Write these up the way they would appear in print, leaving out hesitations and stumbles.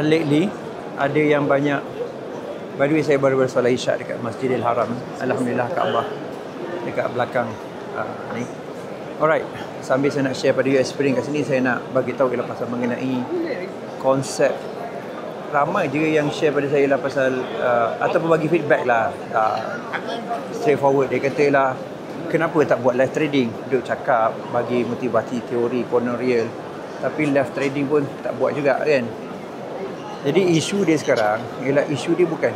Lately ada yang banyak. By the way, saya baru bersolat Isyak dekat Masjidil Haram. Alhamdulillah, Kaabah dekat belakang ni. Alright, sambil saya nak share pada you experience kat sini, saya nak bagi tahu ialah pasal mengenai konsep. Ramai juga yang share pada saya lah pasal ataupun bagi feedback lah, straightforward. Dia kata lah, kenapa tak buat live trading? Duk cakap bagi motivasi teori corner real, tapi live trading pun tak buat juga kan. Jadi isu dia sekarang ialah isu dia bukan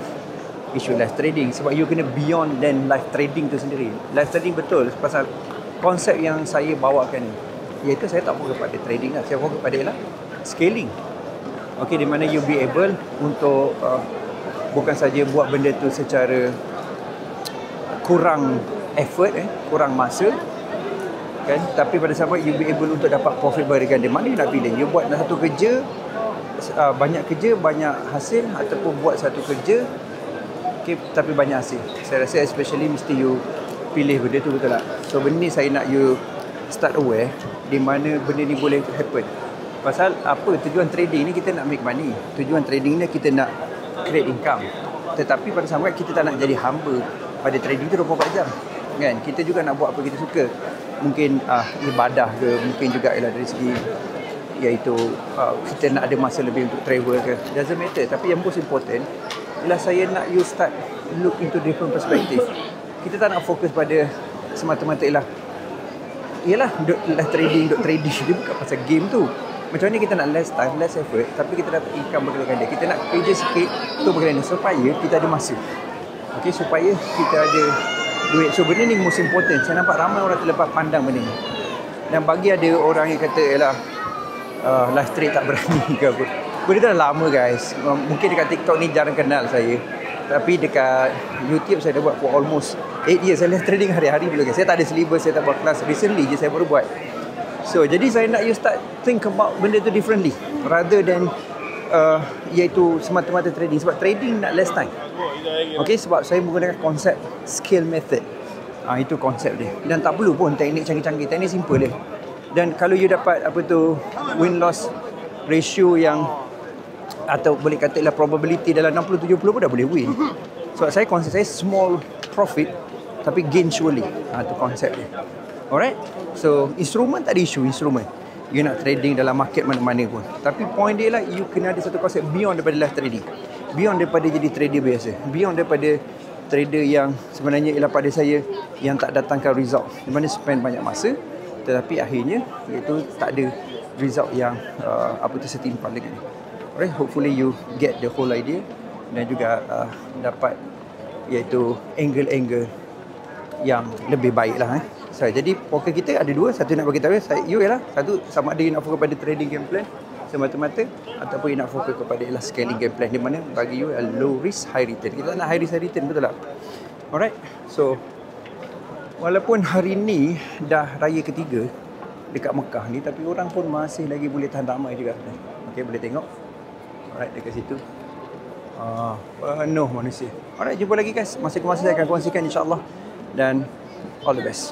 isu live trading, sebab you kena beyond than live trading tu sendiri. Live trading betul pasal konsep yang saya bawakan ni, iaitu saya tak fokus pada trading lah, saya fokus pada ialah scaling. Okay, di mana you be able untuk bukan saja buat benda tu secara kurang effort, kurang masa kan, tapi pada saat you be able untuk dapat profit berganda. Mana you nak pilih? You buat satu kerja, banyak kerja, banyak hasil, ataupun buat satu kerja tapi banyak hasil. Saya rasa especially mesti you pilih benda tu, betul tak? So benda ni saya nak you start aware di mana benda ni boleh happen. Pasal apa? Tujuan trading ni kita nak make money. Tujuan trading ni kita nak create income. Tetapi pada saat kita tak nak jadi hamba pada trading tu 24 jam kan. Kita juga nak buat apa kita suka. Mungkin ibadah ke, mungkin juga ialah dari segi iaitu kita nak ada masa lebih untuk travel ke, doesn't matter. Tapi yang most important ialah saya nak you start look into different perspective. Kita tak nak fokus pada semata-mata ialah duk trading dia bukan pasal game tu. Macam ni kita nak less time, less effort, tapi kita dapat income berganda-ganda. Kita nak kerja sikit tu berganda supaya kita ada masa. Okay, supaya kita ada duit. So benda ni most important. Saya nampak ramai orang terlepas pandang benda ni. Dan bagi ada orang yang kata ialah live trade tak berani ke apa. Benda tu dah lama guys. Mungkin dekat TikTok ni jarang kenal saya, tapi dekat YouTube saya dah buat for almost 8 years. Saya live trading hari-hari dulu guys. Saya tak ada syllabus, saya tak buat kelas. Recently je saya baru buat. So jadi saya nak you start think about benda tu differently rather than iaitu semata-mata trading. Sebab trading nak less time. Okay, sebab saya menggunakan konsep skill method. Itu konsep dia. Dan tak perlu pun teknik canggih-canggih. Teknik simple dia. Dan kalau you dapat win-loss ratio yang, atau boleh kata lah probability dalam 60-70 pun dah boleh win. Sebab saya konsep saya small profit tapi gain surely. Itu konsep dia. Alright. So instrumen tak ada isu instrumen. You nak trading dalam market mana-mana pun. Tapi point dia lah, you kena ada satu konsep beyond daripada live trading. Beyond daripada jadi trader biasa. Beyond daripada trader yang sebenarnya ialah pada saya yang tak datangkan result. Di mana spend banyak masa tetapi akhirnya iaitu tak ada result yang setimpal dengan ni. Alright, hopefully you get the whole idea dan juga dapat iaitu angle-angle yang lebih baik lah. Jadi fokus kita ada dua. Satu nak bagi tahu you ialah satu, sama ada you nak fokus pada trading game plan semata-mata ataupun you nak fokus kepada ialah scaling game plan, di mana bagi you low risk high return. Kita nak high risk high return, betul tak? Alright. So walaupun hari ni dah raya ketiga dekat Mekah ni, tapi orang pun masih lagi boleh tahan ramai juga. Okay, boleh tengok. Alright, dekat situ penuh manusia. Alright, jumpa lagi guys. Masa ke masa saya akan kongsikan insyaAllah. Dan all the best.